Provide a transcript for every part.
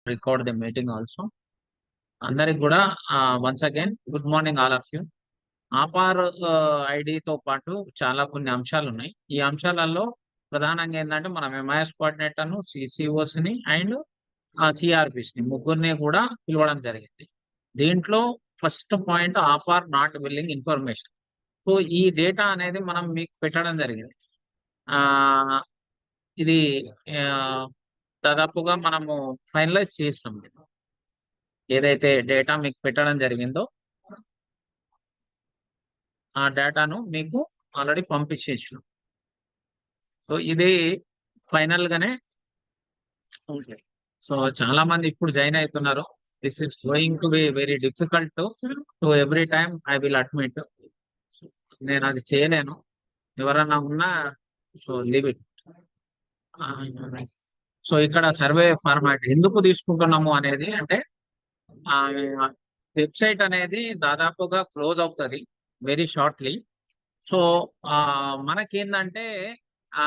record the meeting also. అందరికి కూడా once again good morning all of you. ఆపార్ ఐడితో పాటు చాలా కొన్ని అంశాలు ఉన్నాయి. ఈ అంశాలలో ప్రధానంగా ఏంటంటే మనం ఎంఐఎస్ కోఆర్డినేటర్ను, సిసిఓస్ని అండ్ సిఆర్పిస్ని ముగ్గురిని కూడా పిలవడం జరిగింది. దీంట్లో first point ఆపార్ not billing information. So ఈ డేటా అనేది మనం మీకు పెట్టడం జరిగింది. ఇది దాదాపుగా మనము ఫైనలైజ్ చేసినాం. ఏదైతే డేటా మీకు పెట్టడం జరిగిందో ఆ డేటాను మీకు ఆల్రెడీ పంపించేసినాం. సో ఇది ఫైనల్ గానే ఉంటుంది. సో చాలా మంది ఇప్పుడు జాయిన్ అవుతున్నారు. This is going to be very difficult to every time I will admit. నేను అది చేయలేను. ఎవరన్నా ఉన్నా సో లీవ్ ఇట్. సో ఇక్కడ సర్వే ఫార్మాట్ ఎందుకు తీసుకుంటున్నాము అనేది అంటే వెబ్సైట్ అనేది దాదాపుగా క్లోజ్ అవుతుంది వెరీ షార్ట్లీ. సో మనకేందంటే ఆ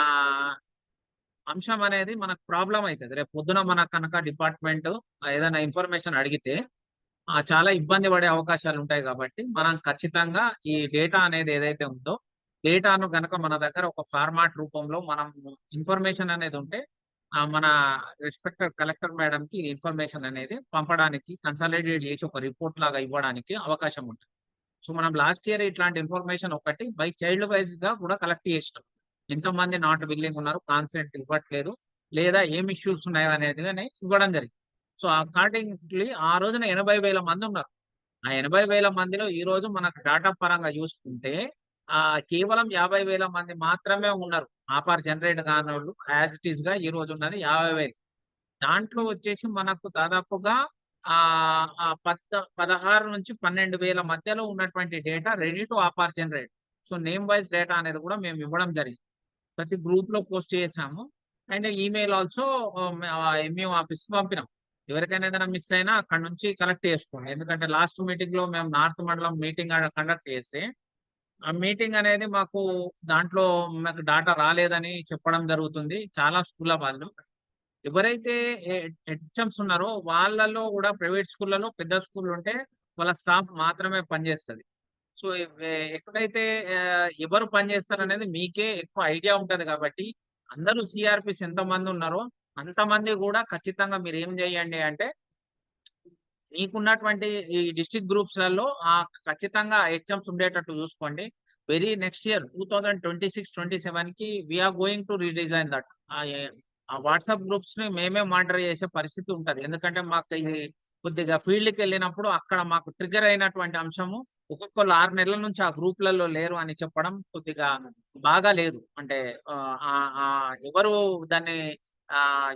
అంశం అనేది మనకు ప్రాబ్లం అవుతుంది. రేపు పొద్దున మనకు కనుక డిపార్ట్మెంట్ ఏదైనా ఇన్ఫర్మేషన్ అడిగితే చాలా ఇబ్బంది పడే అవకాశాలు ఉంటాయి. కాబట్టి మనం ఖచ్చితంగా ఈ డేటా అనేది ఏదైతే ఉందో డేటాను కనుక మన దగ్గర ఒక ఫార్మాట్ రూపంలో మనం ఇన్ఫర్మేషన్ అనేది ఉంటే మన రెస్పెక్టెడ్ కలెక్టర్ మేడం కి ఇన్ఫర్మేషన్ అనేది పంపడానికి కన్సాలిడేట్ చేసి ఒక రిపోర్ట్ లాగా ఇవ్వడానికి అవకాశం ఉంటుంది. సో మనం లాస్ట్ ఇయర్ ఇట్లాంటి ఇన్ఫర్మేషన్ ఒకటి బై చైల్డ్ వైజ్ గా కూడా కలెక్ట్ చేసినాం. ఎంతమంది నాట్ బిల్లింగ్ ఉన్నారు, కాన్సెంట్ ఇవ్వట్లేదు, లేదా ఏం ఇష్యూస్ ఉన్నాయో అనేది ఇవ్వడం జరిగింది. సో అకార్డింగ్లీ ఆ రోజున 80,000 మంది ఉన్నారు. ఆ 80,000 మందిలో ఈ రోజు మనకు డాటా పరంగా చూసుకుంటే కేవలం 50,000 మంది మాత్రమే ఉన్నారు. ఆపార్ జనరేట్ కాని వాళ్ళు యాజ్ ఇట్ ఈస్ గా ఈ రోజు ఉన్నది 50,000. దాంట్లో వచ్చేసి మనకు దాదాపుగా 16 నుంచి 12,000 మధ్యలో ఉన్నటువంటి data ready to ఆపార్ generate. So name wise data అనేది కూడా మేము ఇవ్వడం జరిగింది. ప్రతి గ్రూప్ లో పోస్ట్ చేసాము and email also MEO office కి పంపినాం. ఎవరికైనా ఏదైనా మిస్ అయినా అక్కడ నుంచి కలెక్ట్ చేసుకోండి. ఎందుకంటే లాస్ట్ మీటింగ్ లో మేము నార్త్ మండలం మీటింగ్ కండక్ట్ చేస్తే ఆ మీటింగ్ అనేది మాకు దాంట్లో మాకు డాటా రాలేదని చెప్పడం జరుగుతుంది. చాలా స్కూళ్ళ వాళ్ళు ఎవరైతే హెచ్ఎంస్ ఉన్నారో వాళ్ళలో కూడా ప్రైవేట్ స్కూళ్ళలో పెద్ద స్కూల్ ఉంటే వాళ్ళ స్టాఫ్ మాత్రమే పనిచేస్తుంది. సో ఎక్కడైతే ఎవరు పనిచేస్తారు అనేది మీకే ఎక్కువ ఐడియా ఉంటది. కాబట్టి అందరూ సిఆర్పిస్ ఎంతమంది ఉన్నారో అంతమంది కూడా ఖచ్చితంగా మీరు ఏం చేయండి అంటే మీకున్నటువంటి ఈ డిస్ట్రిక్ట్ గ్రూప్స్ లలో ఖచ్చితంగా హెచ్ఎంస్ ఉండేటట్టు చూసుకోండి. వెరీ నెక్స్ట్ ఇయర్ 2026-27 కి we are going to redesign that. ఆ వాట్సాప్ గ్రూప్స్ ని మేమే మానిటర్ చేసే పరిస్థితి ఉంటది. ఎందుకంటే మాకు ఇది కొద్దిగా ఫీల్డ్కి వెళ్ళినప్పుడు అక్కడ మాకు ట్రిగర్ అయినటువంటి అంశము ఒక్కొక్కరు 6 నెలల నుంచి ఆ గ్రూప్లలో లేరు అని చెప్పడం కొద్దిగా బాగా లేదు. అంటే ఎవరు దాన్ని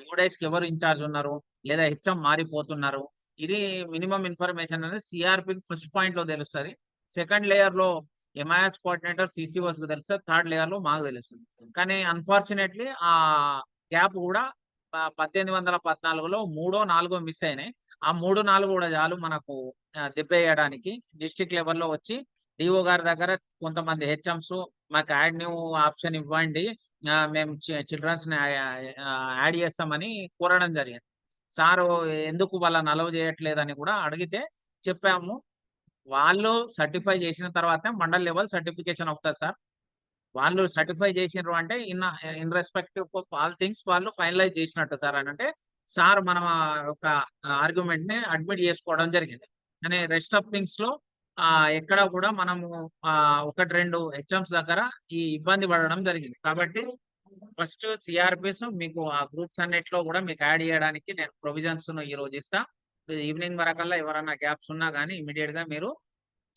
యూడైస్ కి ఎవరు ఇన్ఛార్జ్ ఉన్నారు లేదా హెచ్ఎం మారిపోతున్నారు, ఇది మినిమం ఇన్ఫర్మేషన్ అనేది సిఆర్పి ఫస్ట్ పాయింట్ లో తెలుస్తుంది. సెకండ్ లేయర్ లో ఎంఐఎస్ కోఆర్డినేటర్ సిసిఓస్ కు తెలుస్తుంది. థర్డ్ లేయర్ లో మాకు తెలుస్తుంది. కానీ అన్ఫార్చునేట్లీ ఆ గ్యాప్ కూడా 1814లో 3-4 మిస్ అయినాయి. ఆ 3-4 కూడా చాలు మనకు దెబ్బేయడానికి. డిస్ట్రిక్ట్ లెవెల్లో వచ్చి డిఓ గారి దగ్గర కొంతమంది హెచ్ఎంస్ మాకు యాడ్ న్యూ ఆప్షన్ ఇవ్వండి, మేము చిల్డ్రన్స్ ని యాడ్ చేస్తామని కోరడం జరిగింది. సారు ఎందుకు వాళ్ళని అలౌ చేయట్లేదని కూడా అడిగితే చెప్పాము. వాళ్ళు సర్టిఫై చేసిన తర్వాత మండల్ లెవెల్ సర్టిఫికేషన్ అవుతుంది సార్. వాళ్ళు సర్టిఫై చేసినారు అంటే in respective of all things వాళ్ళు ఫైనలైజ్ చేసినట్టు సార్ అని అంటే సార్ మనం ఒక ఆర్గ్యుమెంట్ ని అడ్మిట్ చేసుకోవడం జరిగింది. కానీ రెస్ట్ ఆఫ్ థింగ్స్ లో ఎక్కడ కూడా మనము 1-2 హెచ్ఎంస్ దగ్గర ఈ ఇబ్బంది పడడం జరిగింది. కాబట్టి ఫస్ట్ సిఆర్పిస్ మీకు ఆ గ్రూప్స్ అన్నిట్లో కూడా మీకు యాడ్ చేయడానికి నేను ప్రొవిజన్స్ ఈ రోజు ఇస్తా. ఈవినింగ్ వరకల్లా ఎవరైనా గ్యాప్స్ ఉన్నా కానీ ఇమీడియట్ గా మీరు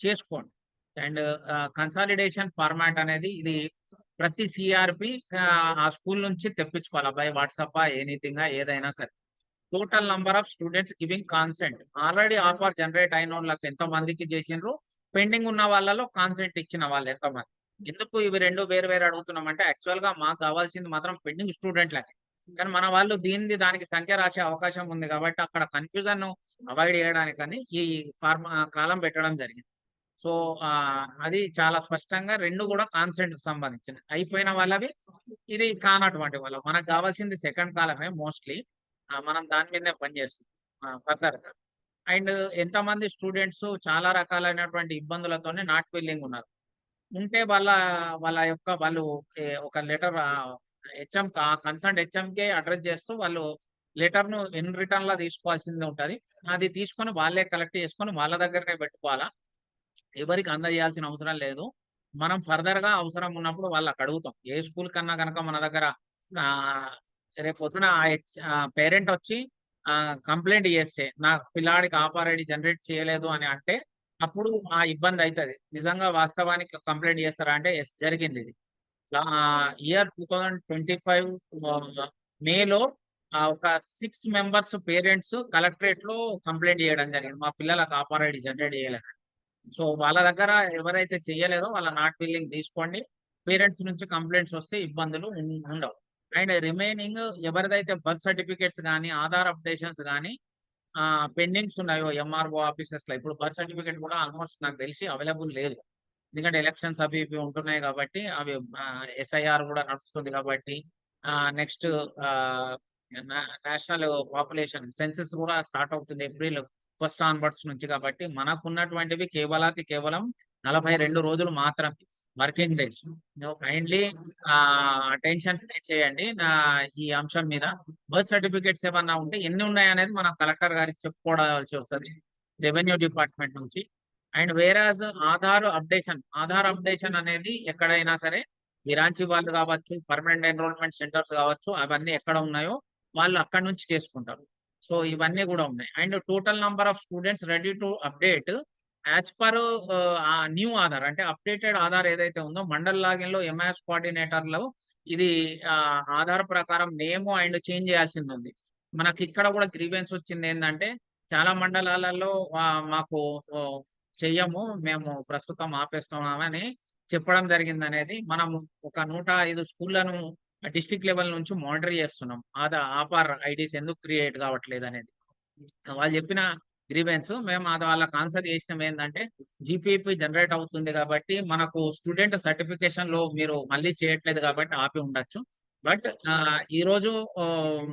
చేసుకోండి. అండ్ కన్సాలిడేషన్ ఫార్మాట్ అనేది ఇది ప్రతి సిఆర్పి ఆ స్కూల్ నుంచి తెప్పించుకోవాలి. బై వాట్సాప్ ఎనీథింగ్ ఏదైనా సరే. Total number of students giving consent already offer generate అయిన వాళ్ళకి ఎంత మందికి చేసిండ్రు, పెండింగ్ ఉన్న వాళ్ళలో కాన్సెంట్ ఇచ్చిన వాళ్ళు ఎంతమంది. ఎందుకు ఇవి రెండు వేరు వేరు అడుగుతున్నామంటే యాక్చువల్ గా మాకు కావాల్సింది మాత్రం పెండింగ్ స్టూడెంట్లకి. కానీ మన వాళ్ళు దానికి సంఖ్య రాసే అవకాశం ఉంది కాబట్టి అక్కడ కన్ఫ్యూజన్ అవాయిడ్ చేయడానికని ఈ కాలం పెట్టడం జరిగింది. సో అది చాలా స్పష్టంగా రెండు కూడా కాన్సెంట్ కి సంబంధించినవి. అయిపోయిన వాళ్ళవి, ఇది కానటువంటి వాళ్ళు. మనకు కావాల్సింది సెకండ్ కాలమే మోస్ట్లీ. మనం దాని మీదనే పనిచేస్తాం. ఫర్దర్. అండ్ ఎంతమంది స్టూడెంట్స్ చాలా రకాలైనటువంటి ఇబ్బందులతోనే నాట్ విల్లింగ్ ఉన్నారు. ఉంటే వాళ్ళు ఒక letter HM concerned HMK address చేస్తూ వాళ్ళు లెటర్‌ను ఇన్ రిటర్న్‌లా తీసుకోవాల్సింది ఉంటది. అది తీసుకొని వాళ్ళే కలెక్ట్ చేసుకొని వాళ్ళ దగ్గరనే పెట్టుకోవాలా. ఎవరికి అందజేయాల్సిన అవసరం లేదు. మనం ఫర్దర్‌గా అవసరం ఉన్నప్పుడు వాళ్ళకి అడుగుతాం. ఏ స్కూల్ కన్నా గనక మన దగ్గర ఆహ్, రేపొద్దున పేరెంట్ వచ్చి కంప్లెయింట్ చేస్తే, నా పిల్లాడికి ఆపార్ ఐడీ జనరేట్ చేయలేదు అని అంటే, అప్పుడు ఆ ఇబ్బంది అయితది. నిజంగా వాస్తవానికి కంప్లెయింట్ చేస్తారా అంటే, యెస్ జరిగిందిది. ఇయర్ 2025 మేలో ఒక 6 మెంబర్స్ పేరెంట్స్ కలెక్టరేట్‌లో కంప్లెయింట్ చేయడం జరిగింది. మా పిల్లలకు ఆపార్ ఐడీ జనరేట్ చేయలేదని. సో, వాళ్ళ దగ్గర ఎవరైతే చెయ్యలేదో వాళ్ళ నాట్ విల్లింగ్ తీసుకోండి. పేరెంట్స్ నుంచి కంప్లెయింట్స్ వస్తే ఇబ్బందులు ఉండవు. అండ్ రిమైనింగ్ ఎవరిదైతే బర్త్ సర్టిఫికేట్స్ గాని, ఆధార్ అప్డేషన్స్ గాని పెండింగ్స్ ఉన్నాయో ఎంఆర్ఓ ఆఫీసెస్‌లో ఇప్పుడు బర్త్ సర్టిఫికేట్ కూడా ఆల్‌మోస్ట్ నాకు తెలిసి అవైలబుల్ లేదు. ఎందుకంటే ఎలక్షన్స్ అవి ఇవి ఉంటున్నాయి కాబట్టి అవి ఎస్ఐఆర్ కూడా నడుస్తుంది కాబట్టి నెక్స్ట్ ఆహ్, నేషనల్ పాపులేషన్ సెన్సస్ కూడా స్టార్ట్ అవుతుంది ఏప్రిల్ ఫస్ట్ ఆన్వర్డ్స్ నుంచి కాబట్టి మనకున్నటువంటివి కేవలం 42 రోజులు మాత్రమే working days. Kindly attention pay చేయండి ఈ అంశం మీద. బర్త్ సర్టిఫికేట్స్ ఏమన్నా ఉంటే ఎన్ని ఉన్నాయనేది మనం కలెక్టర్ గారికి చెప్పుకోవాల్సి వస్తది రెవెన్యూ డిపార్ట్మెంట్ నుంచి. అండ్ వేరాజ్ ఆధార్ అప్డేషన్ అనేది ఎక్కడైనా సరే మిరాంచి వాళ్ళు కావచ్చు, పర్మనెంట్ ఎన్రోల్మెంట్ సెంటర్స్ కావచ్చు, అవన్నీ ఎక్కడ ఉన్నాయో వాళ్ళు అక్కడి నుంచి చేసుకుంటారు. సో, ఇవన్నీ గూడా ఉన్నాయి. And total number of students ready to update as per new Aadhaar అంటే అప్డేటెడ్ ఆధార్ ఏదైతే ఉందో మండల్ లాగిన్‌లో ఎంఐఎస్ కోఆర్డినేటర్‌లో ఇది ఆధార్ ప్రకారం నేమ్ అండ్ చేంజ్ చేయాల్సిందుంది. మనకిక్కడ గూడా గ్రీవెన్స్ వచ్చిందేందంటే చాలా మండలాలలో మాకు ఓహ్, చెయ్యము. మేము ప్రస్తుతం ఆపేస్తున్నామని చెప్పడం జరిగిందనేది మనము ఒక 105 స్కూల్‌లను డిస్ట్రిక్ట్ లెవెల్ నుంచి మానిటర్ చేస్తున్నాం. ఆపార్ ఐడీస్ ఎందుకు క్రియేట్ కావట్లేదనేది. వాళ్ళు చెప్పిన గ్రీవెన్స్ మేము అది వాళ్ళకి ఆన్సర్ చేసినాం ఏందంటే, జీపీపీ జనరేట్ అవుతుంది కాబట్టి, మనకు స్టూడెంట్ సర్టిఫికేషన్‌లో మీరు మళ్ళీ చేయట్లేదు కాబట్టి ఆపి ఉండొచ్చు. బట్ ఈరోజు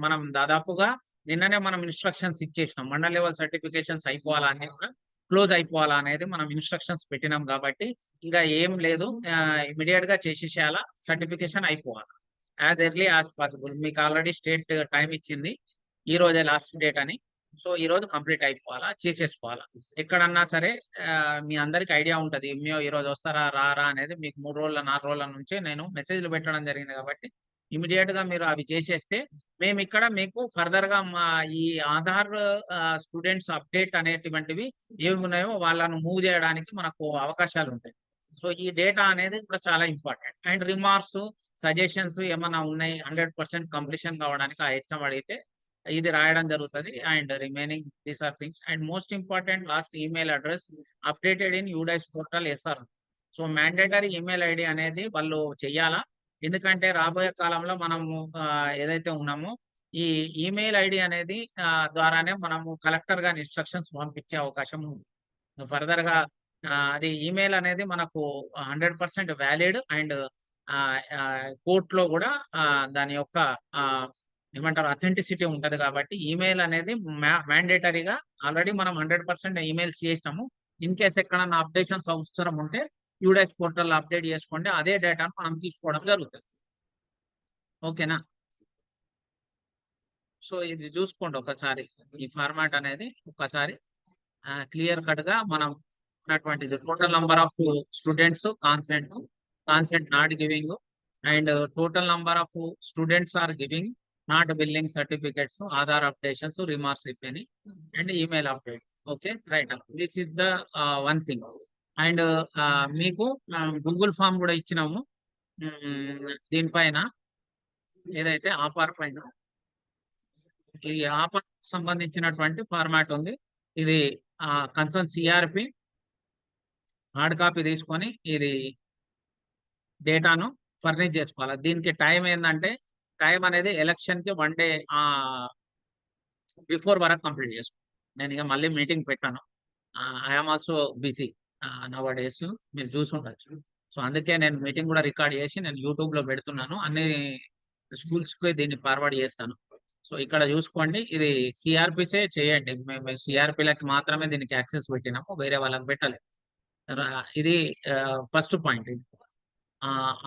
మనం దాదాపుగా నిన్ననే మనం ఇన్‌స్ట్రక్షన్స్ ఇచ్చేసినాం. మండల్ లెవెల్ సర్టిఫికేషన్స్ అయిపోవాలా అన్నీ కూడా క్లోజ్ అయిపోవాలా అనేది మనం ఇన్‌స్ట్రక్షన్స్ పెట్టినాం కాబట్టి, ఇంకా ఏం లేదు. ఇమ్మీడియేట్‌గా చేసేసేయాలా. సర్టిఫికేషన్ అయిపోవాలి. As early as possible. మీకు ఆల్రెడీ స్టేట్ టైమ్ ఇచ్చింది. ఈ రోజే లాస్ట్ డేట్ అని. సో, ఈరోజు కంప్లీట్ అయిపోవాలా, చేసేసుకోవాలా. ఎక్కడన్నా సరే మీ అందరికి ఐడియా ఉంటది. ఈరోజు వస్తారా, రారా అనేది మీకు 3 రోజుల, 4 రోజుల నుంచే నేను మెసేజ్‌లు పెట్టడం జరిగింది కాబట్టి, ఇమ్మీడియేట్‌గా మీరు అవి చేసేస్తే, మేమిక్కడ మీకు ఫర్దర్‌గా ఈ ఆధార్ స్టూడెంట్స్ అప్డేట్ అనేటువంటివి ఏవున్నాయో వాళ్ళను మూవ్ జేయడానికి మనకు అవకాశాలుంటాయి. సో, ఈ డేటా అనేది కూడా చాలా ఇంపార్టెంట్. అండ్ రిమార్క్స్, సజెషన్స్ ఏమన్నా ఉన్నాయి 100% కంప్లీషన్ కావడానికి ఆ హెచ్ఎం అడిగితే ఇది రాయడం జరుగుతది. And remaining these are things. And most important last email address updated in UDISE portal SR. So, mandatory email ID అనేది వాళ్ళు చెయ్యాలా. ఎందుకంటే రాబోయే కాలంలో మనము ఏదైతే ఉన్నామో ఈ ఈమెయిల్ ఐడీ అనేది ద్వారానే మనము కలెక్టర్ గాని ఇన్‌స్ట్రక్షన్స్ పంపించే అవకాశం ఉంది. ఫర్దర్‌గా అది ఈమెయిల్ అనేది మనకు 100% వాలిడ్ అండ్ కోర్ట్‌లో గూడా దాని యొక్క ఆహ్, ఏమంటారు అథెంటిసిటీ ఉంటది కాబట్టి ఈమెయిల్ అనేది మ్యాండేటరీగా ఆల్రెడీ మనం 100% ఈమెయిల్స్ చేసినాము. ఇన్ కేస్ ఎక్కడన్నా అప్డేషన్స్ అవసరం ఉంటే యూడైస్ పోర్టల్‌లో అప్డేట్ చేసుకోండి. అదే డేటాను మనం తీసుకోవడం జరుగుతది. ఓకేనా? సో, ఇది చూసుకోండి ఒకసారి. ఈ ఫార్మాట్ అనేది ఒక్కసారి క్లియర్ కట్‌గా మనం ఉన్నటువంటిది total number of students consent not giving and total number of students are giving not billing certificates, Aadhaar updations, remarks if any and email update. Okay. Right. This is the one thing. And మీకు Google form కూడా ఇచ్చినాము. దీనిపైన ఏదైతే offer పైన ఈ offer సంబంధించినటువంటి format ఉంది. ఇది కన్సర్న్ సిఆర్‌పి హార్డ్ కాపీ తీసుకొని ఇది డేటాను ఫర్నిష్ చేసుకోవాలి. దీనికి టైం ఏందంటే, టైం అనేది ఎలక్షన్‌కి 1 డే బిఫోర్ వరకు కంప్లీట్ చేసుకోవాలి. నేనిక మళ్ళీ మీటింగ్ పెట్టను. I am also busy now a days. మీరు చూసుండొచ్చు. సో, అందుకే నేను మీటింగ్ కూడా రికార్డ్ చేసి నేను యూట్యూబ్‌లో పెడుతున్నాను. అన్ని స్కూల్స్‌కి దీన్ని ఫార్వర్డ్ చేస్తాను. సో ఇక్కడ చూసుకోండి, ఇది సిఆర్పిసే చేయండి. మేము సిఆర్పిలకి మాత్రమే దీనికి యాక్సెస్ పెట్టినాము, వేరే వాళ్ళకి పెట్టలేదు. ఇది ఫస్ట్ పాయింట్.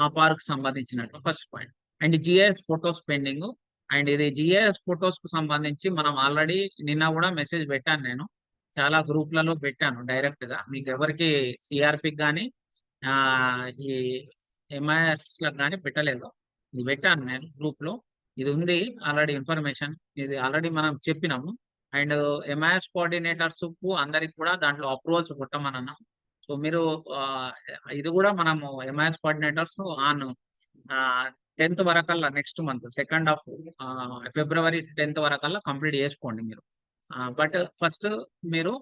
ఆ పార్క్ సంబంధించినట్టు first point. And GIS photos pending. And ఇది జిఐఎస్ ఫొటోస్ కు సంబంధించి మనం ఆల్రెడీ నిన్న కూడా మెసేజ్ పెట్టాను నేను, చాలా గ్రూప్లలో పెట్టాను డైరెక్ట్ గా. మీకు ఎవరికి సిఆర్పికి కానీ ఈ ఎంఐఎస్ లకు కానీ పెట్టలేదు, ఇది పెట్టాను నేను గ్రూప్ లో. ఇది ఉంది ఆల్రెడీ ఇన్ఫర్మేషన్, ఇది ఆల్రెడీ మనం చెప్పినాము. అండ్ ఎంఐఎస్ కోఆర్డినేటర్స్ కు అందరికి కూడా దాంట్లో అప్రూవల్స్ కొట్టమన్నాం. సో మీరు ఇది కూడా మనము ఎంఐఎస్ కోఆర్డినేటర్స్ ఆన్ 10th వరకల్లా, next month 2nd of February 10th వరకల్లా కంప్లీట్ చేసుకోండి మీరు. బట్ ఫస్ట్ మీరు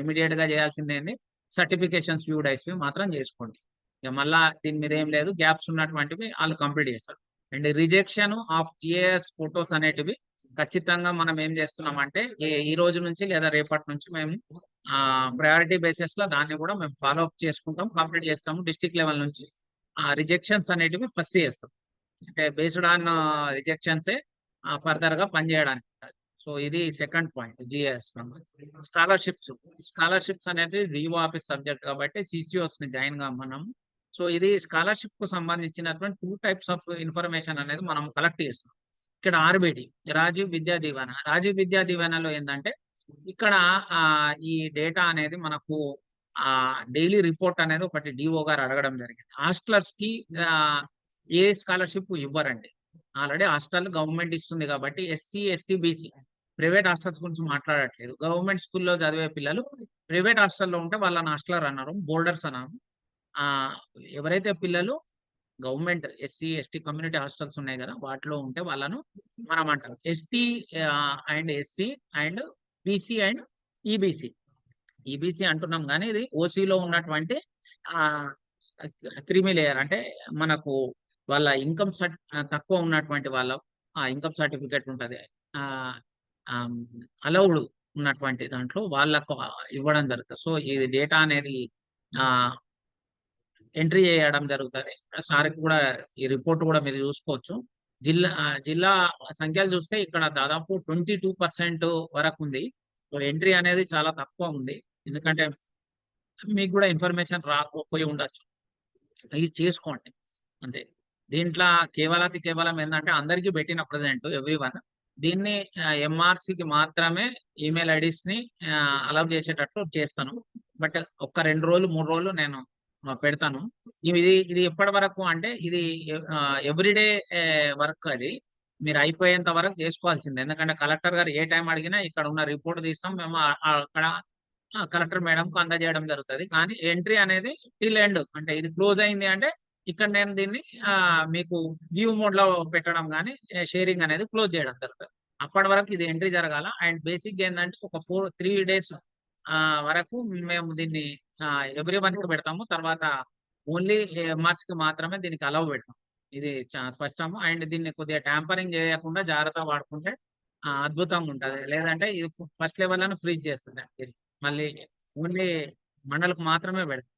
ఇమీడియట్ గా చేయాల్సింది ఏంది, సర్టిఫికేషన్స్ యూడైస్వి మాత్రం చేసుకోండి. ఇక మళ్ళా దీని మీద ఏం లేదు, గ్యాప్స్ ఉన్నటువంటివి వాళ్ళు కంప్లీట్ చేస్తారు. And rejection of GAS photos అనేటివి ఖచ్చితంగా మనం ఏం చేస్తున్నాం అంటే, ఈ రోజు నుంచి లేదా రేపటి నుంచి మేము ప్రయారిటీ బేసిస్ లో దాన్ని కూడా మేము ఫాలో అప్ చేసుకుంటాం, కంప్లీట్ చేస్తాము. డిస్ట్రిక్ట్ లెవెల్ నుంచి రిజెక్షన్స్ అనేటివి ఫస్ట్ చేస్తాం, అంటే బేస్డ్ ఆన్ రిజెక్షన్సే ఫర్దర్ గా పనిచేయడానికి. సో ఇది సెకండ్ పాయింట్ జిఎస్. స్కాలర్షిప్స్ అనేది డిఓ ఆఫీస్ సబ్జెక్ట్ కాబట్టి సిసిఓస్ ని జాయిన్ గా మనం. సో ఇది స్కాలర్షిప్ కు సంబంధించినటువంటి 2 types ఆఫ్ ఇన్ఫర్మేషన్ అనేది మనం కలెక్ట్ చేస్తాం. ఇక్కడ ఆర్బిడి, రాజీవ్ విద్యా దీవెన. రాజీవ్ విద్యా దీవెనలో ఏంటంటే ఇక్కడ ఈ డేటా అనేది మనకు డైలీ రిపోర్ట్ అనేది ఒకటి డిఓ గారు అడగడం జరిగింది. హాస్టలర్స్ కి ఏ స్కాలర్షిప్ ఇవ్వరండి, ఆల్రెడీ హాస్టల్ గవర్నమెంట్ ఇస్తుంది కాబట్టి. SC ST BC private hostels గురించి మాట్లాడట్లేదు. గవర్నమెంట్ స్కూల్లో చదివే పిల్లలు ప్రైవేట్ హాస్టల్లో ఉంటే వాళ్ళని హాస్టలర్ అన్నారు, బోర్డర్స్ అన్నారు. ఎవరైతే పిల్లలు government SC ST community hostels ఉన్నాయి కదా, వాటిలో ఉంటే వాళ్ళను మనం అంటాం ST and SC and BC and EBC. EBC అంటున్నాం కానీ ఇది ఓసీలో ఉన్నటువంటి క్రిమి లేయర్, అంటే మనకు వాళ్ళ ఇన్కమ్ తక్కువ ఉన్నటువంటి వాళ్ళ ఇన్కమ్ సర్టిఫికేట్ ఉంటుంది, అలౌడ్ ఉన్నటువంటి దాంట్లో వాళ్ళకు ఇవ్వడం జరుగుతుంది. సో ఇది డేటా అనేది ఎంట్రీ చేయడం జరుగుతుంది. సార్కి కూడా ఈ రిపోర్ట్ కూడా మీరు చూసుకోవచ్చు. జిల్లా సంఖ్యలు చూస్తే ఇక్కడ దాదాపు 22% వరకు ఉంది. ఎంట్రీ అనేది చాలా తక్కువ ఉంది, ఎందుకంటే మీకు కూడా ఇన్ఫర్మేషన్ రాకపోయి ఉండొచ్చు. ఇది చేసుకోండి అంతే. దీంట్లో కేవలం ఏంటంటే అందరికీ పెట్టిన ప్రజెంట్ ఎవ్రీవన్ దీన్ని ఎంఆర్సికి మాత్రమే ఈమెయిల్ ఐడీస్ ని అలౌ చేసేటట్టు చేస్తాను. బట్ ఒక్క 2 రోజులు 3 రోజులు నేను పెడతాను. ఇది ఎప్పటి వరకు అంటే ఇది ఎవ్రీడే వర్క్, అది మీరు అయిపోయేంత వరకు చేసుకోవాల్సిందే. ఎందుకంటే కలెక్టర్ గారు ఏ టైం అడిగినా ఇక్కడ ఉన్న రిపోర్ట్ తీస్తాం మేము, అక్కడ కలెక్టర్ మేడంకు అందజేయడం జరుగుతుంది. కానీ ఎంట్రీ అనేది టిల్ ఎండ్, అంటే ఇది క్లోజ్ అయింది అంటే ఇక్కడ నేను దీన్ని మీకు వ్యూ మోడ్ లో పెట్టడం కానీ షేరింగ్ అనేది క్లోజ్ చేయడం జరుగుతుంది. అప్పటి వరకు ఇది ఎంట్రీ జరగాల. అండ్ బేసిక్ ఏంటంటే ఒక 3 days వరకు మేము దీన్ని ఎవ్రీవన్ కి పెడతాము. తర్వాత ఓన్లీ ఎంఆర్స్ కి మాత్రమే దీనికి అలౌ పెడతాం. ఇది స్పష్టము. అండ్ దీన్ని కొద్దిగా ట్యాంపరింగ్ చేయకుండా జాగ్రత్త వాడుకుంటే అద్భుతంగా ఉంటుంది. లేదంటే ఇది ఫస్ట్ లెవెల్ అని ఫ్రీజ్ చేస్తుంది. మళ్ళీ ఓన్లీ మండలకు మాత్రమే పెడతాం.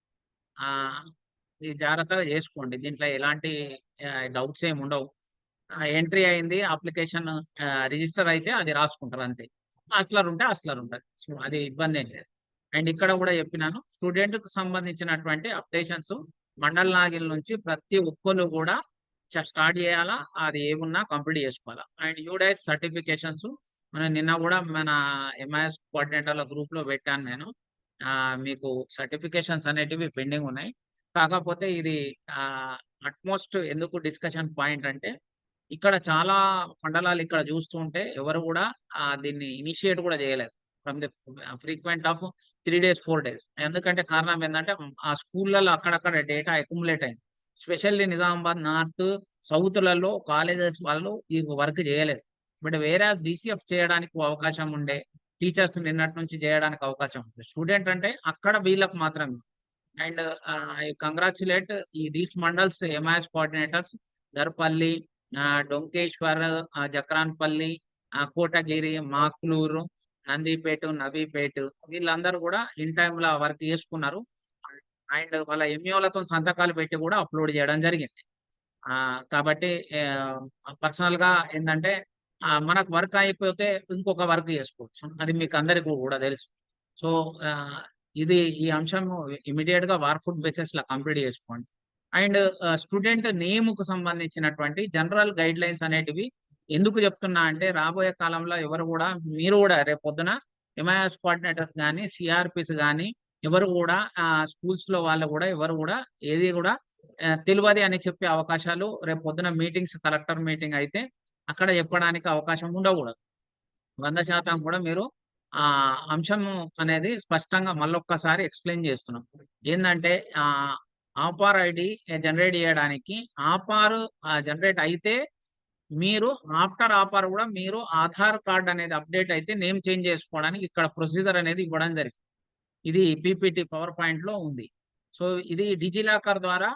ఇది జాగ్రత్తగా చేసుకోండి, దీంట్లో ఎలాంటి డౌట్స్ ఏమి ఉండవు. ఎంట్రీ అయింది, అప్లికేషన్ రిజిస్టర్ అయితే అది రాసుకుంటారు అంతే. హాస్టలర్ ఉంటే హాస్టలర్ ఉంటుంది, సో అది ఇబ్బంది ఏం లేదు. అండ్ ఇక్కడ కూడా చెప్పినాను, స్టూడెంట్ కు సంబంధించినటువంటి అప్డేషన్స్ మండల నాగిల్ నుంచి ప్రతి ఒక్కరు కూడా స్టార్ట్ చేయాలా, అది ఏమున్నా కంప్లీట్ చేసుకోవాలా. అండ్ యూడైస్ సర్టిఫికేషన్స్ నిన్న కూడా మన ఎంఐఎస్ కోఆర్డినేటర్ల గ్రూప్ లో పెట్టాను నేను. మీకు సర్టిఫికేషన్స్ అనేటివి పెండింగ్ ఉన్నాయి. కాకపోతే ఇది అట్మోస్ట్ ఎందుకు డిస్కషన్ పాయింట్ అంటే, ఇక్కడ చాలా మండలాలు ఇక్కడ చూస్తుంటే ఎవరు కూడా దీన్ని ఇనిషియేట్ కూడా చేయలేదు from the frequent of 3 days 4 days. ఎందుకంటే కారణం ఏంటంటే ఆ స్కూళ్ళలో అక్కడక్కడ డేటా అక్యుములేట్ అయింది. స్పెషల్లీ నిజామాబాద్ నార్త్ సౌత్లలో కాలేజెస్ వాళ్ళు ఈ వర్క్ చేయలేదు. బట్ వేరే డిసిఎఫ్ చేయడానికి అవకాశం ఉండే, టీచర్స్ నిన్నటి నుంచి చేయడానికి అవకాశం ఉంది. స్టూడెంట్ అంటే అక్కడ వీళ్ళకు మాత్రమే. And I congratulate these mandals MIS coordinators Darpalli, Donkeshwar, Jakranpalli, Kotagiri, Makloor, Nandipet, Navipet వీళ్ళందరూ కూడా ఇన్ టైంలో వర్క్ చేసుకున్నారు. అండ్ వాళ్ళ ఎంఈఓలతో సంతకాలు పెట్టి కూడా అప్లోడ్ చేయడం జరిగింది. కాబట్టి పర్సనల్ గా ఏంటంటే మనకు వర్క్ అయిపోతే ఇంకొక వర్క్ చేసుకోవచ్చు. అది మీకు అందరికి కూడా తెలుసు. సో, ఆహ్, ఇది ఈ అంశం ఇమ్మీడియేట్ గా వార్ఫుడ్ బేసిస్ లా కంప్లీట్ చేసుకోండి. అండ్ స్టూడెంట్ నేమ్‌కు సంబంధించినటువంటి జనరల్ గైడ్‌లైన్స్ అనేటివి ఎందుకు చెప్తున్నా అంటే, రాబోయే కాలంలో ఎవరు గూడా మీరు గూడా రేపొద్దున ఎంఐఎస్ కోఆర్డినేటర్స్ గాని, సీఆర్‌పీస్ గాని ఎవరు గూడా స్కూల్స్‌లో వాళ్ళు గూడా ఎవరు గూడా ఏది గూడా తెలవది అని చెప్పే అవకాశాలు రేపొద్దున మీటింగ్స్ కలెక్టర్ మీటింగ్ అయితే అక్కడ చెప్పడానికి అవకాశం ఉండకూడదు. 100% కూడా మీరు అంశం అనేది స్పష్టంగా మళ్ళొక్కసారి ఎక్స్‌ప్లెయిన్ చేస్తున్నాం. ఏందంటే ఆపార్ ఐడీ జనరేట్ చేయడానికి ఆపార్ జనరేట్ అయితే మీరు ఆఫ్టర్ ఆపార్ గూడా మీరు ఆధార్ కార్డ్ అనేది అప్‌డేట్ అయితే నేమ్ చేంజ్ చేసుకోవడానికి ఇక్కడ ప్రొసీజర్ అనేది ఇవ్వడం జరిగింది. ఇది పీపీటీ పవర్ పాయింట్‌లో ఉంది. సో, ఇది డిజిలాకర్ ద్వారా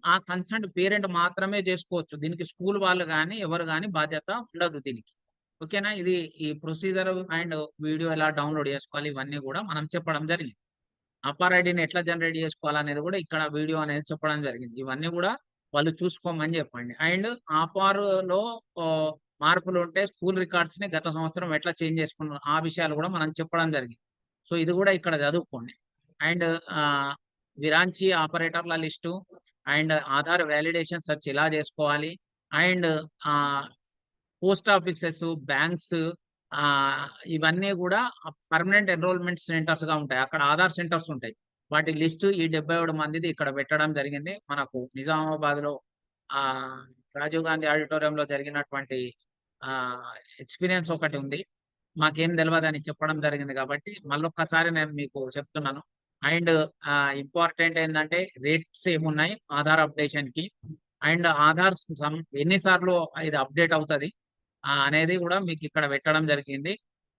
ఆ కన్సర్న్డ్ పేరెంట్ మాత్రమే జేసుకోవచ్చు. దీనికి స్కూల్ వాళ్ళు గాని, ఎవరు గాని బాధ్యత ఉండదు దీనికి. ఓకేనా? ఇది ఈ ప్రొసీజర్ అండ్ వీడియో ఎలా డౌన్‌లోడ్ జేసుకోవాలి ఇవన్నీ గూడా మనం చెప్పడం జరిగింది. అపార్ ఐడీని ఎట్లా జనరేట్ జేసుకోవాలనేది గూడా ఇక్కడ వీడియో అనేది చెప్పడం జరిగింది. ఇవన్నీ గూడా వాళ్ళు చూసుకోమని జెప్పండి. అండ్ ఆపార్‌లో ఆహ్, మార్పులుంటే స్కూల్ రికార్డ్స్‌ని గత సంవత్సరం ఎట్లా చేంజ్ జేసుకున్నారు ఆ విషయాలు గూడా మనం చెప్పడం జరిగింది. సో, ఇది గూడా ఇక్కడ చదువుకోండి. అండ్ ఆహ్, విరాంచి ఆపరేటర్ల list and Aadhaar validation search ఎలా జేసుకోవాలి? అండ్ ఆహ్, పోస్ట్ ఆఫీసెస్, బ్యాంక్స్ ఆహ్, ఇవన్నీ గూడా పర్మనెంట్ ఎన్రోల్‌మెంట్ సెంటర్స్‌గా ఉంటాయి. అక్కడ ఆధార్ సెంటర్స్ ఉంటాయి. వాటి లిస్టు ఈ 77 మందిది ఇక్కడ పెట్టడం జరిగింది. మనకు నిజామాబాద్‌లో ఆహ్, రాజీవ్ గాంధీ ఆడిటోరియంలో జరిగినటువంటి ఆహ్, ఎక్స్‌పీరియన్స్ ఒకటి ఉంది. మాకేం తెలవదని చెప్పడం జరిగింది కాబట్టి, మళ్ళొక్కసారి నేను మీకు చెప్తున్నాను. అండ్ ఇంపార్టెంట్ ఏందంటే రేట్స్ ఏమున్నాయి ఆధార్ అప్డేషన్‌కి అండ్ ఆధార్ ఎన్ని సార్లు ఇది అప్డేట్ అవుతది అనేది గూడా మీకిక్కడ పెట్టడం జరిగింది.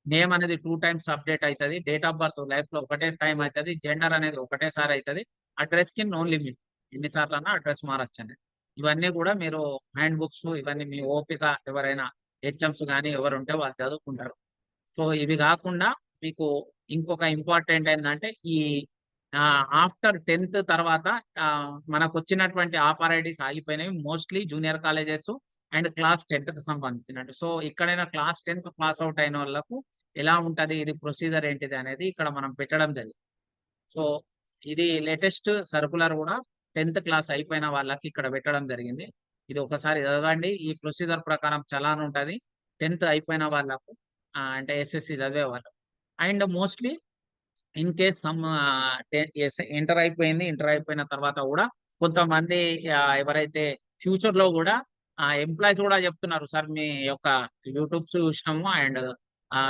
నేమ్ అనేది 2 టైమ్స్ అప్డేట్ అయితది. డేట్ ఆఫ్ బర్త్ లైఫ్‌లో ఒకటే టైమ్ అయితది. జెండర్ అనేది ఒకటేసారి అయితది. అడ్రెస్‌కి నో లిమిట్. ఎన్ని సార్లన్నా అడ్రెస్ మారొచ్చండి. ఇవన్నీ గూడా మీరు హ్యాండ్ బుక్స్ ఇవన్నీ మీ ఓపిక ఎవరైనా హెచ్ఎమ్స్ గాని ఎవరుంటే వాళ్ళు చదువుకుంటారు. సో, ఇవి గాకుండా మీకు ఇంకొక ఇంపార్టెంట్ ఏందంటే, ఈ ఆఫ్టర్ 10థ్ తర్వాత మనకొచ్చినటువంటి ఆఫర్ ఐడీస్ ఆగిపోయినవి. Mostly junior colleges and class 10థ్‌కి సంబంధించినట్టు. సో, ఇక్కడైనా క్లాస్ 10థ్ పాస్ ఔట్ అయినోళ్ళకు ఎలా ఉంటది? ఇది ప్రొసీజర్ ఏంటిది? అనేది ఇక్కడ మనం పెట్టడం జరిగింది. సో, ఇది లేటెస్ట్ సర్క్యులర్ గూడా 10థ్ క్లాస్ అయిపోయిన వాళ్ళకి ఇక్కడ పెట్టడం జరిగింది. ఇది ఒకసారి చదవండి. ఈ ప్రొసీజర్ ప్రకారం చలాన్ ఉంటది. 10థ్ అయిపోయిన వాళ్ళకు అంటే ఎస్ఎస్‌సి చదివేవాళ్ళు. And mostly in case inter అయిపోయింది. ఇంటర్ అయిపోయిన తర్వాత గూడా కొంతమంది ఎవరైతే ఫ్యూచర్‌లో గూడా ఎంప్లాయీస్ గూడా చెప్తున్నారు. సార్ మీ యొక్క యూట్యూబ్స్ చూసినాము అండ్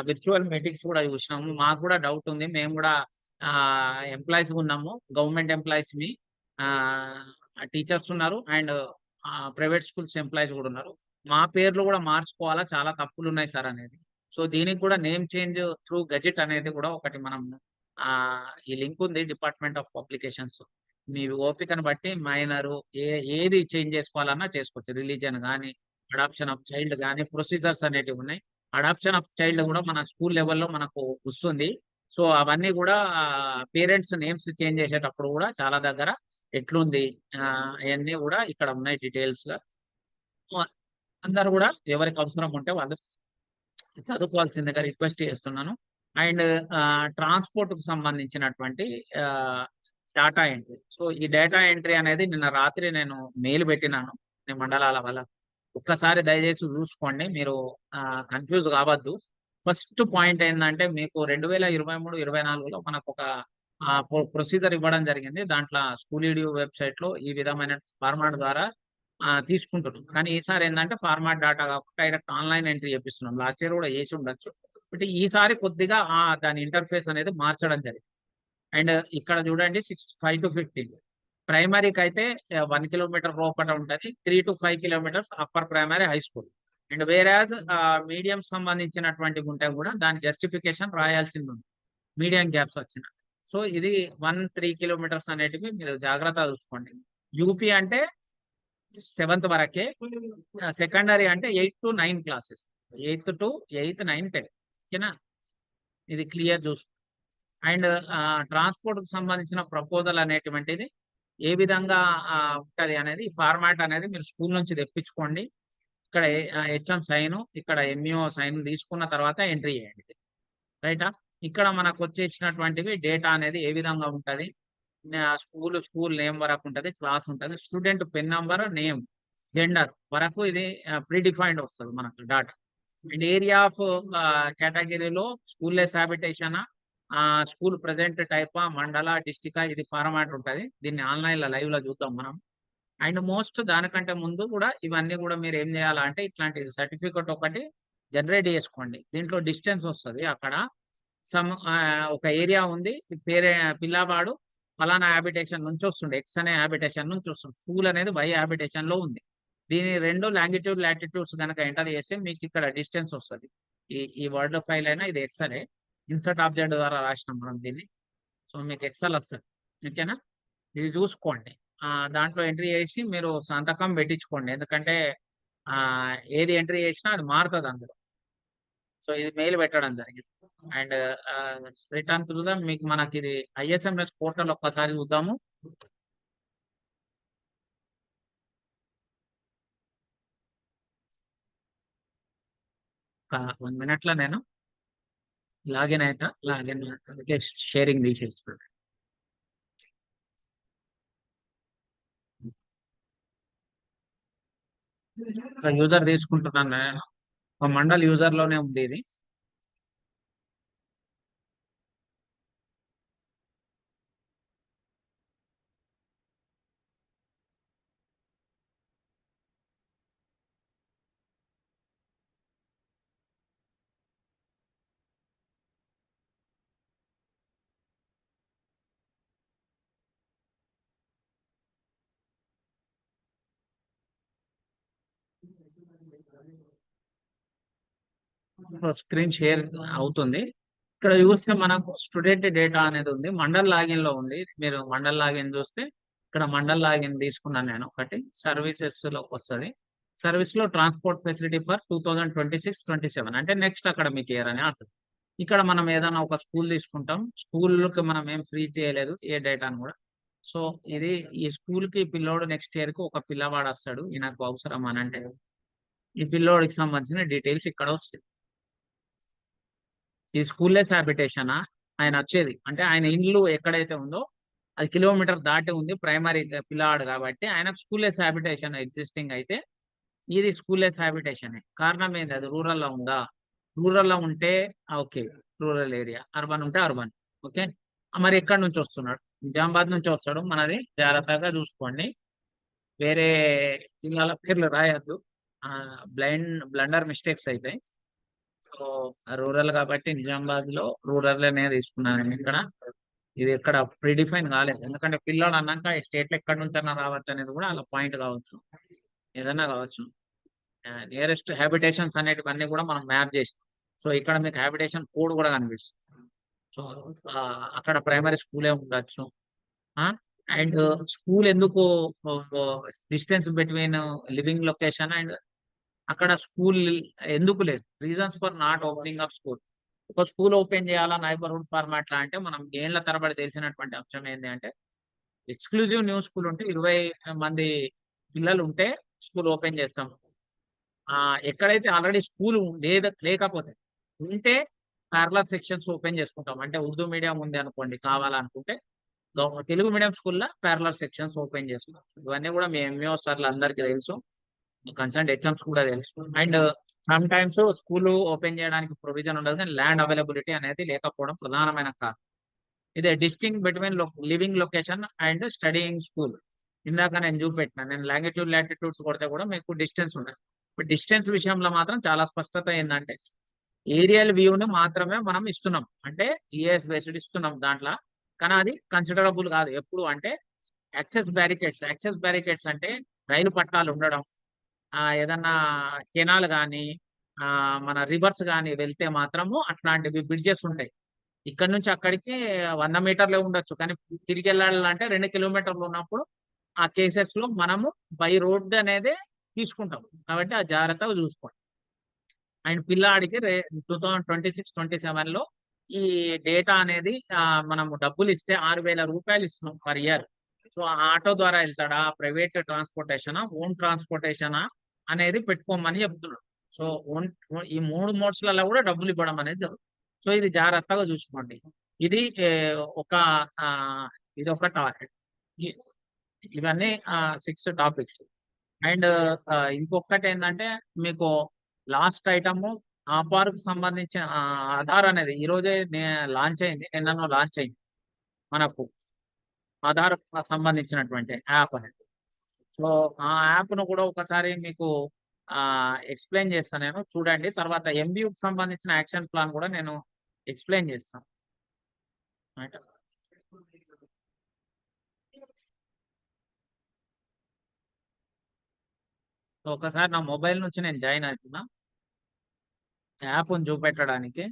విర్చువల్ మీటింగ్స్ గూడా చూసినాము. మాకు గూడా డౌట్ ఉంది. మేము గూడా ఎంప్లాయీస్‌గా ఉన్నాము. గవర్నమెంట్ ఎంప్లాయీస్‌మి. ఆహ్, టీచర్స్ ఉన్నారు అండ్ ప్రైవేట్ స్కూల్స్ ఎంప్లాయీస్ గూడా ఉన్నారు. మా పేర్లు గూడా మార్చుకోవాలా చాలా తప్పులున్నాయి సార్ అనేది. సో, దీనికి కూడా నేమ్ చేంజ్ త్రూ గెజెట్ అనేది కూడా ఒకటి మనం ఈ లింక్ ఉంది డిపార్ట్‌మెంట్ ఆఫ్ పబ్లికేషన్స్. మీ ఓపికను బట్టి మైనరు ఏది చేంజ్ చేసుకోవాలన్నా చేసుకోవచ్చు. రిలిజియన్ గాని, అడాప్షన్ ఆఫ్ చైల్డ్ గాని ప్రొసీజర్స్ అనేటివి ఉన్నాయి. అడాప్షన్ ఆఫ్ చైల్డ్ గూడా మన స్కూల్ లెవెల్‌లో మనకు వస్తుంది. సో, అవన్నీ గూడా పేరెంట్స్ నేమ్స్ చేంజ్ చేసేటప్పుడు గూడా చాలా దగ్గర ఎట్లుంది అయన్నీ గూడా ఇక్కడ ఉన్నాయి డీటెయిల్స్‌గా. వ అందరూ గూడా ఎవరికి అవసరం ఉంటే వాళ్ళు చదువుకోవాల్సిందిగా రిక్వెస్ట్ చేస్తున్నాను. అండ్ ట్రాన్స్‌పోర్ట్‌కి సంబంధించినటువంటి ఆహ్, డేటా ఎంట్రీ. సో, ఈ డేటా ఎంట్రీ అనేది నిన్న రాత్రి నేను మెయిల్ పెట్టినాను. నేను మండలాల వాళ్ళకి. ఒక్కసారి దయచేసి చూసుకోండి. మీరు కన్‌ఫ్యూజ్ కావద్దు. ఫస్ట్ పాయింట్ ఏందంటే మీకు 2023, 24లో మనకొక ప్రొసీజర్ ఇవ్వడం జరిగింది. దాంట్ల స్కూల్ ఈడియో వెబ్‌సైట్‌లో ఈ విధమైన ఫార్మాట్ ద్వారా తీసుకుంటున్నాం. కానీ ఈసారి ఏందంటే ఫార్మాట్ డేటా కాకుండా డైరెక్ట్ ఆన్‌లైన్ ఎంట్రీ చేపిస్తున్నాం. లాస్ట్ ఇయర్ కూడా చేసి ఉండొచ్చు. బట్ ఈసారి కొద్దిగా దాని ఇంటర్ఫేస్ అనేది మార్చడం జరిగింది. అండ్ ఇక్కడ చూడండి 5-15 ప్రైమరీకైతే 1 కిలోమీటర్ లోపట ఉంటది. 3-5 kilometres upper primary, high school. And వేరాజ్ మీడియంకి సంబంధించినటువంటివి ఉంటే కూడా దాని జస్టిఫికేషన్ రాయాల్సిందుంది. మీడియం గ్యాప్స్ వచ్చిన. సో, ఇది 3 కిలోమీటర్స్ అనేటివి మీరు జాగ్రత్తగా చూసుకోండి. యూపీ అంటే 7థ్ వరకే. సెకండరీ అంటే 8-9 క్లాసెస్. 8 9, 10 ఓకేనా? ఇది క్లియర్ చూసుకో అండ్ ట్రాన్స్‌పోర్ట్‌కి సంబంధించిన ప్రపోజల్ అనేటువంటిది ఏ విధంగా ఉంటది అనేది ఫార్మాట్ అనేది మీరు స్కూల్ నుంచి తెప్పించుకోండి. ఇక్కడ హెచ్ఎం సైన్, ఇక్కడ ఎంఈఓ సైన్ తీసుకున్న తర్వాత ఎంట్రీ చేయండి. రైటా? ఇక్కడ మనకు వచ్చేసినటువంటివి డేటా అనేది ఏ విధంగా ఉంటది, స్కూల్ నేమ్ వరకు ఉంటది, క్లాస్ ఉంటది, student pen number, name, gender వరకు ఇది ప్రీడిఫైన్డ్ వస్తుంది మనకు డాటా. అండ్ ఏరియా ఆఫ్ కేటగిరీలో school less habitation, school present type, మండల, డిస్టిక్, ఇది ఫార్మాట్ ఉంటుంది. దీన్ని ఆన్లైన్ లో లైవ్ లో చూద్దాం మనం. అండ్ మోస్ట్ దానికంటే ముందు కూడా ఇవన్నీ కూడా మీరు ఏం చేయాలంటే ఇట్లాంటి సర్టిఫికెట్ ఒకటి జనరేట్ చేసుకోండి. దీంట్లో డిస్టెన్స్ వస్తుంది. అక్కడ ఒక ఏరియా ఉంది, పేరే పిల్లవాడు ఫలానా హ్యాబిటేషన్ నుంచి వస్తుండే, ఎక్స్ అనే హ్యాబిటేషన్ నుంచి వస్తుంది, స్కూల్ అనేది వై హ్యాబిటేషన్ లో ఉంది. దీని రెండు లాంగిట్యూడ్ లాటిట్యూడ్స్ కనుక ఎంటర్ చేస్తే మీకు ఇక్కడ డిస్టెన్స్ వస్తుంది. ఈ వర్డ్ ఫైల్ అయినా ఇది ఎక్స్ అనే ఇన్సర్ట్ ఆబ్జెక్ట్ ద్వారా రాసినాం మనం దీన్ని. సో మీకు ఎక్సెల్ వస్తుంది. ఓకేనా? ఇది చూసుకోండి. దాంట్లో ఎంట్రీ చేసి మీరు సంతకం పెట్టించుకోండి. ఎందుకంటే ఏది ఎంట్రీ చేసినా అది మారుతుంది అందులో. సో ఇది మెయిల్ పెట్టడం జరిగింది. అండ్ రిటర్న్ త్రూ ద మీకు మనకి ఇది ఐఎస్ఎంఎస్ పోర్టల్ ఒక్కసారి చూద్దాము. ఒక 1 minute లో నేను లాగిన్ అవుతా. లాగిన్ అందుకే షేరింగ్ తీసేస్తున్నాను. యూజర్ తీసుకుంటున్నాను నేను. ఒక మండల్ యూజర్ లోనే ఉంది ఇది. స్క్రీన్ షేర్ అవుతుంది. ఇక్కడ చూస్తే మనకు స్టూడెంట్ డేటా అనేది ఉంది. మండల్ లాగిన్ లో ఉంది. మీరు మండల్ లాగిన్ చూస్తే ఇక్కడ మండల్ లాగిన్ తీసుకున్నాను నేను. ఒకటి సర్వీసెస్ లోకి వస్తుంది. సర్వీస్ లో ట్రాన్స్పోర్ట్ ఫెసిలిటీ ఫర్ 2026-27 అంటే నెక్స్ట్ అకాడమిక్ ఇయర్ అని అర్థం. ఇక్కడ మనం ఏదైనా ఒక స్కూల్ తీసుకుంటాం. స్కూల్కి మనం ఏం ఫ్రీ చేయలేదు ఏ డేటాను కూడా. సో ఇది ఈ స్కూల్ కి పిల్లోడు నెక్స్ట్ ఇయర్ కి ఒక పిల్లవాడు వస్తాడు, ఈయనకు అవసరం అని అంటే ఈ పిల్లోడికి సంబంధించిన డీటెయిల్స్ ఇక్కడ వస్తాయి. ఈ స్కూల్ లెస్ హ్యాబిటేషన్ ఆయన వచ్చేది అంటే ఆయన ఇల్లు ఎక్కడైతే ఉందో అది కిలోమీటర్ దాటి ఉంది, ప్రైమరీ పిల్లాడు కాబట్టి ఆయనకు స్కూల్ లెస్ హ్యాబిటేషన్ ఎగ్జిస్టింగ్ అయితే ఇది స్కూల్ లెస్ హ్యాబిటేషన్. కారణం ఏంది? అది రూరల్ లో ఉందా? రూరల్ లో ఉంటే ఓకే, రూరల్ ఏరియా. అర్బన్ ఉంటే అర్బన్. ఓకే, మరి ఎక్కడి నుంచి వస్తున్నాడు? నిజామాబాద్ నుంచి వస్తాడు. మనది జాగ్రత్తగా చూసుకోండి, వేరే జిల్లాల పేర్లు రాయొద్దు, బ్లండర్ మిస్టేక్స్ అయితే. సో రూరల్ కాబట్టి నిజామాబాద్ లో రూరల్ అనే తీసుకున్నాను ఇక్కడ. ఇది ఇక్కడ ప్రీడిఫైన్ కాలేదు, ఎందుకంటే పిల్లోడు అన్నాక ఈ స్టేట్ లో ఎక్కడి నుంచి అన్నా రావచ్చు అనేది కూడా అలా పాయింట్ కావచ్చు, ఏదన్నా కావచ్చు. నియరెస్ట్ హ్యాబిటేషన్స్ అనేటివన్నీ కూడా మనం మ్యాప్ చేసాం. సో ఇక్కడ మీకు హ్యాబిటేషన్ కోడ్ కూడా కనిపిస్తుంది. సో అక్కడ ప్రైమరీ స్కూలే ఉండొచ్చు. అండ్ స్కూల్ ఎందుకు distance between living location and అక్కడ స్కూల్ ఎందుకు లేదు? Reasons for not opening of school. ఒక స్కూల్ ఓపెన్ చేయాలా నైబర్హుడ్ ఫార్మాట్ లా అంటే మనం ఏళ్ల తరబడి తెలిసినటువంటి అంశం ఏంటి అంటే ఎక్స్క్లూజివ్ న్యూ స్కూల్ ఉంటే 20 మంది పిల్లలు ఉంటే స్కూల్ ఓపెన్ చేస్తాం. ఎక్కడైతే ఆల్రెడీ స్కూల్ లేకపోతే ఉంటే ప్యారలల్ సెక్షన్స్ ఓపెన్ చేసుకుంటాం. అంటే ఉర్దూ మీడియం ఉంది అనుకోండి, కావాలనుకుంటే తెలుగు మీడియం స్కూల్లో ప్యారలల్ సెక్షన్స్ ఓపెన్ చేసుకుంటాం. ఇవన్నీ కూడా మీ ఎంఈఓ సార్లు అందరికీ తెలుసు, కన్సర్న్ హెచ్ఎంస్ కూడా తెలుసు. And sometimes school open చేయడానికి ప్రొవిజన్ ఉండదు, కానీ ల్యాండ్ అవైలబిలిటీ అనేది లేకపోవడం ప్రధానమైన కారణం. ఇదే distinct between living location and studying school. ఇందాక నేను చూపెట్టిన, నేను లాంగిట్యూడ్ లాటిట్యూడ్స్ కొడితే కూడా మీకు డిస్టెన్స్ ఉండదు. బట్ డిస్టెన్స్ విషయంలో మాత్రం చాలా స్పష్టత ఏంటంటే ఏరియల్ వ్యూని మాత్రమే మనం ఇస్తున్నాం, అంటే జిఎస్ బేస్డ్ ఇస్తున్నాం దాంట్లో. కానీ అది కన్సిడరబుల్ కాదు ఎప్పుడు అంటే యాక్సెస్ బ్యారికేడ్స్ అంటే రైలు పట్టాలు ఉండడం, ఏదన్నా కెనాల్ కానీ మన రివర్స్ కానీ వెళ్తే మాత్రము అట్లాంటివి బ్రిడ్జెస్ ఉంటాయి. ఇక్కడ నుంచి అక్కడికి 100 మీటర్లే ఉండొచ్చు, కానీ తిరిగి వెళ్ళాలంటే 2 కిలోమీటర్లు ఉన్నప్పుడు ఆ కేసెస్ లో మనము బై రోడ్ అనేది తీసుకుంటాం. కాబట్టి ఆ జాగ్రత్తగా చూసుకోండి. అండ్ పిల్లాడికి 2026-27 లో ఈ డేటా అనేది మనము డబ్బులు ఇస్తే 6,000 రూపాయలు ఇస్తున్నాం పర్ ఇయర్. సో ఆటో ద్వారా వెళ్తాడా, ప్రైవేట్ ట్రాన్స్పోర్టేషనా, ఓన్ ట్రాన్స్పోర్టేషనా, అనేది పెట్టుకోమని చెప్తున్నాడు. సో ఈ 3 మోడ్స్లలో కూడా డబ్బులు ఇవ్వడం అనేది జరుగుతుంది. సో ఇది జాగ్రత్తగా చూసుకోండి. ఇది ఒక ఆ, ఇది ఒక టార్గెట్. ఇవన్నీ 6 టాపిక్స్. అండ్ ఇంకొకటి ఏంటంటే మీకు లాస్ట్ ఐటమ్ ఆపార్కు సంబంధించిన ఆధార్ అనేది ఈ రోజే లాంచ్ అయింది, నిన్ననో లాంచ్ అయింది మనకు ఆధార్ సంబంధించినటువంటి యాప్ అనేది. సో ఆ యాప్ ను కూడా ఒకసారి మీకు ఎక్స్ప్లెయిన్ చేస్తాను నేను, చూడండి. తర్వాత ఎంబీయూకి సంబంధించిన యాక్షన్ ప్లాన్ కూడా నేను ఎక్స్ప్లెయిన్ చేస్తాను. రైట్. సో ఒకసారి నా మొబైల్ నుంచి నేను జాయిన్ అవుతున్నా యాప్ చూపెట్టడానికి.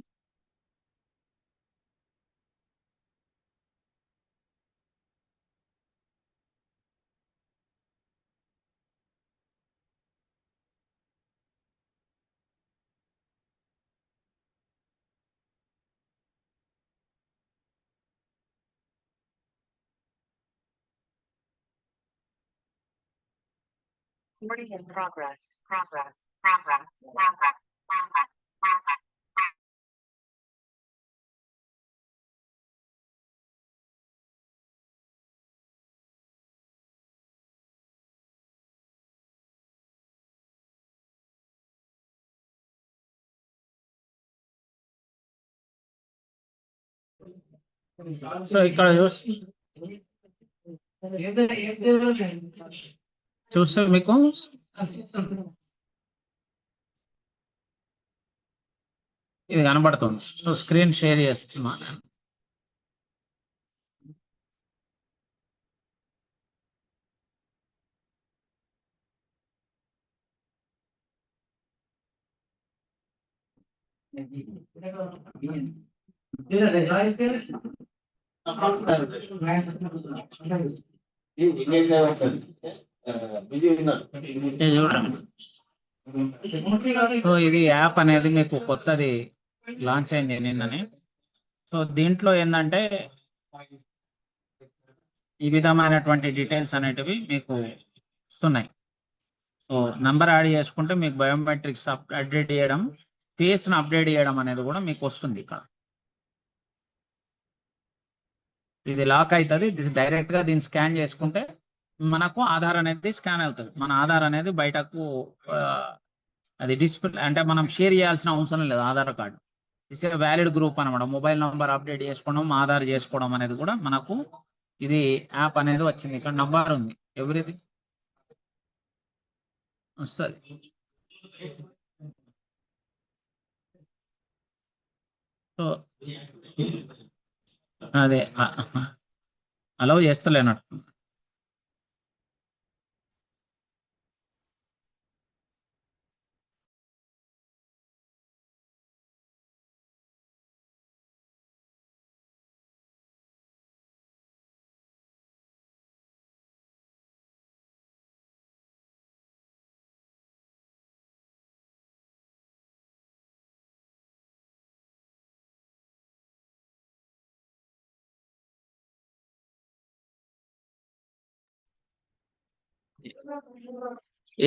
Recording in progress. Progress. So ఇక్కడ చూస్తే మీకు ఇది కనబడుతుంది. సో స్క్రీన్ షేర్ చేస్తున్నా నేను. ఇది చూడండి. సో ఇది యాప్ అనేది మీకు కొత్తది లాంచ్ అయింది నిన్ననే. సో దీంట్లో ఏంటంటే ఈ విధమైనటువంటి డీటెయిల్స్ అనేటివి మీకు వస్తున్నాయి. సో నంబర్ యాడ్ చేసుకుంటే మీకు బయోమెట్రిక్స్ అప్డేట్ చేయడం, ఫేస్ను అప్డేట్ చేయడం అనేది కూడా మీకు వస్తుంది ఇక్కడ. ఇది లాక్ అవుతుంది. డైరెక్ట్ గా దీన్ని స్కాన్ చేసుకుంటే మనకు ఆధార్ అనేది స్కాన్ అవుతుంది. మన ఆధార్ అనేది బయటకు అది డిస్ప్లే అంటే మనం షేర్ చేయాల్సిన అవసరం లేదు. Aadhaar card it's a valid group అనమాట. మొబైల్ నంబర్ అప్డేట్ చేసుకోవడం, ఆధార్ చేసుకోవడం అనేది కూడా మనకు ఇది యాప్ అనేది వచ్చింది. ఇక్కడ నంబర్ ఉంది, ఎవరిది వస్తుంది. సో అదే అలౌ చేస్తలేనట్టు.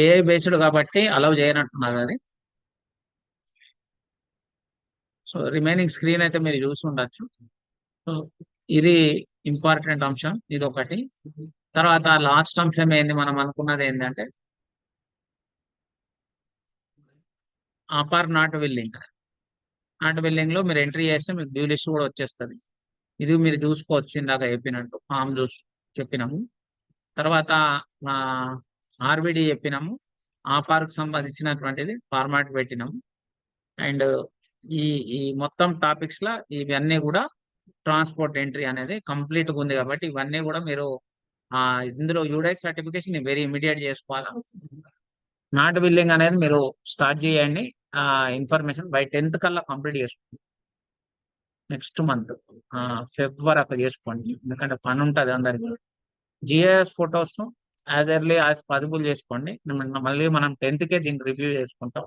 ఏఐ బేస్డ్ కాబట్టి అలౌ చేయనట్టున్నారు అది. సో రిమైనింగ్ స్క్రీన్ అయితే మీరు చూసి ఉండొచ్చు. సో ఇది ఇంపార్టెంట్ అంశం, ఇది ఒకటి. తర్వాత లాస్ట్ అంశం ఏంది మనం అనుకున్నది ఏంటంటే ఆపార్ నాట్ విల్లింగ్. నాట్ విల్లింగ్ లో మీరు ఎంట్రీ చేస్తే మీకు డ్యూ లిస్ట్ కూడా వచ్చేస్తుంది. ఇది మీరు చూసుకోవచ్చు, ఇందాక చెప్పినట్టు ఫామ్ చూసి చెప్పినాము. తర్వాత ఆర్బిడి చెప్పినాము, ఆఫార్ కు సంబంధించినటువంటిది ఫార్మాట్ పెట్టినాము. అండ్ ఈ ఈ మొత్తం టాపిక్స్ లా ఇవన్నీ కూడా ట్రాన్స్పోర్ట్ ఎంట్రీ అనేది కంప్లీట్ గా ఉంది కాబట్టి ఇవన్నీ కూడా మీరు ఇందులో యూడైస్ సర్టిఫికేషన్ వెరీ ఇమీడియట్ చేసుకోవాలి. నాట్ బిల్లింగ్ అనేది మీరు స్టార్ట్ చేయండి. ఇన్ఫర్మేషన్ బై 10th కల్లా కంప్లీట్ చేసుకోండి. నెక్స్ట్ మంత్ ఫిబ్రవరి అక్కడ చేసుకోండి, ఎందుకంటే పని ఉంటుంది అందరికి. GIS photos as early as possible చేసుకోండి. మళ్ళీ మనం 10th కే దీన్ని రివ్యూ చేసుకుంటాం.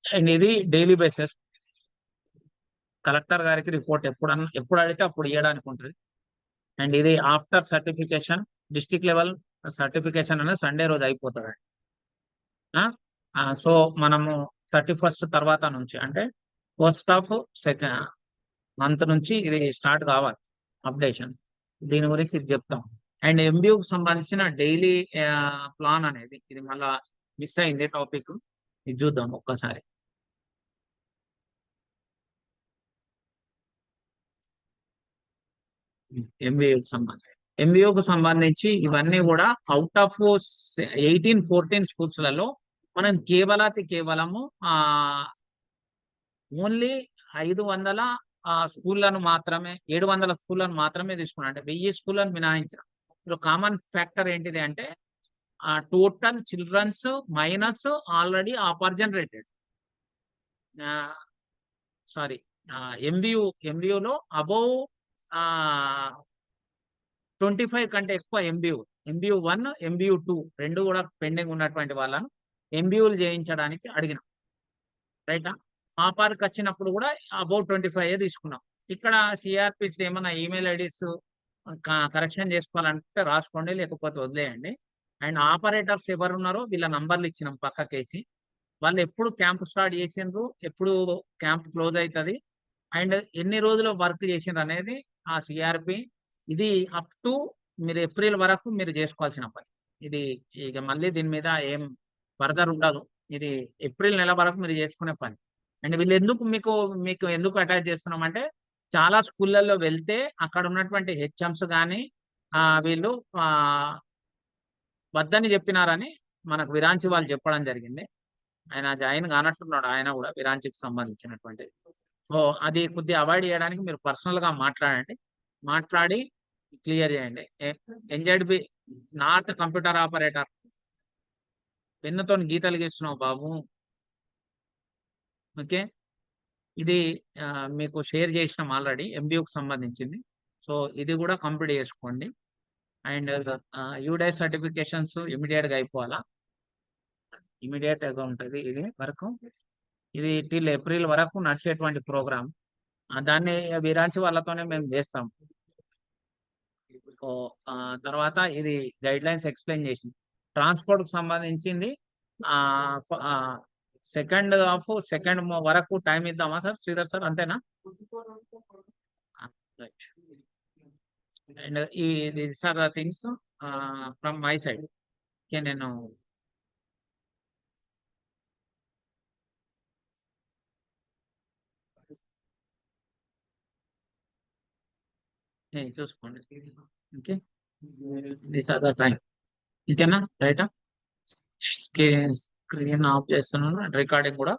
అండ్ ఇది డైలీ బేసిస్ కలెక్టర్ గారికి రిపోర్ట్ ఎప్పుడు అడిగితే అప్పుడు ఇవ్వడానికి ఉంటుంది. అండ్ ఇది after certification district level certification అనేది సండే రోజు అయిపోతుంది. సో మనము 31st తర్వాత నుంచి అంటే 1st మంత్ నుంచి ఇది స్టార్ట్ కావాలి అప్డేషన్. దీని గురించి ఇది చెప్తాం. అండ్ ఎంబీయూకి సంబంధించిన డైలీ ప్లాన్ అనేది ఇది మళ్ళా మిస్ అయింది టాపిక్, ఇది చూద్దాం ఒక్కసారి. ఎంబీయూకి సంబంధించి ఇవన్నీ కూడా అవుట్ ఆఫ్ 14 స్కూల్స్లలో మనం కేవలము ఓన్లీ 500 స్కూళ్ళను మాత్రమే 700 స్కూళ్ళను మాత్రమే తీసుకున్నాం. అంటే 1000 స్కూళ్ళను మినహాయించాం. ఇందులో కామన్ ఫ్యాక్టర్ ఏంటిది అంటే total childrens minus already upper generated. Sorry, ఎంబీయూలో అబౌవ్ 25 కంటే ఎక్కువ ఎంబీయూ 1 ఎంబీయూ 2 రెండు కూడా పెండింగ్ ఉన్నటువంటి వాళ్ళను ఎంబీయూలు చేయించడానికి అడిగినాం. రైటా? ఆపార్కి వచ్చినప్పుడు కూడా అబౌట్ 25 తీసుకున్నాం. ఇక్కడ సిఆర్పిస్ ఏమైనా ఈమెయిల్ ఐడీస్ కరెక్షన్ చేసుకోవాలంటే రాసుకోండి, లేకపోతే వదిలేయండి. అండ్ ఆపరేటర్స్ ఎవరు ఉన్నారో వీళ్ళ నంబర్లు ఇచ్చినాం పక్కకేసి. వాళ్ళు ఎప్పుడు క్యాంప్ స్టార్ట్ చేసిండ్రు, ఎప్పుడు క్యాంప్ క్లోజ్ అవుతుంది, అండ్ ఎన్ని రోజులు వర్క్ చేసిండ్రు అనేది ఆ సిఆర్పి. ఇది అప్ టు మీరు ఏప్రిల్ వరకు మీరు చేసుకోవాల్సిన పని. ఇది ఇక మళ్ళీ దీని మీద ఏం ఫర్దర్ ఉండదు. ఇది ఏప్రిల్ నెల వరకు మీరు చేసుకునే పని. అండ్ వీళ్ళు మీకు ఎందుకు అటాచ్ చేస్తున్నాం అంటే చాలా స్కూళ్ళల్లో వెళ్తే అక్కడ ఉన్నటువంటి హెచ్ఎంస్ కానీ వీళ్ళు వద్దని చెప్పినారని మనకు విరాంచి వాళ్ళు చెప్పడం జరిగింది. ఆయన జాయిన్ కానట్టున్నాడు, ఆయన కూడా విరాంచికి సంబంధించినటువంటి. సో అది కొద్దిగా అవాయిడ్ చేయడానికి మీరు పర్సనల్ గా మాట్లాడండి, మాట్లాడి క్లియర్ చేయండి. ఎన్జెడ్బి నార్త్ కంప్యూటర్ ఆపరేటర్ పెన్నుతో గీతలు గీస్తున్నావు బాబు. ఓకే, ఇది మీకు షేర్ చేసినాం ఆల్రెడీ ఎంబీయూకి సంబంధించింది. సో ఇది కూడా కంప్లీట్ చేసుకోండి. అండ్ యూడై సర్టిఫికేషన్స్ ఇమీడియట్ గా అయిపోవాలా, ఇమీడియట్ గా ఉంటుంది ఇది వరకు. ఇది టిల్ ఏప్రిల్ వరకు నడిచేటువంటి ప్రోగ్రామ్. దాన్ని విరాంచి వాళ్ళతోనే మేము చేస్తాం. తర్వాత ఇది గైడ్ లైన్స్ ఎక్స్ప్లెయిన్ చేసింది. ట్రాన్స్పోర్ట్ కు సంబంధించింది సెకండ్ వరకు టైం ఇద్దామా సార్ శ్రీధర్ సార్, అంతేనా? Right. And these are the things from my side. నేను చూసుకోండి. Okay, this are the time. ఇంకేనా? రైటా? స్క్రీన్ ఆఫ్ చేస్తున్నాను, రికార్డింగ్ కూడా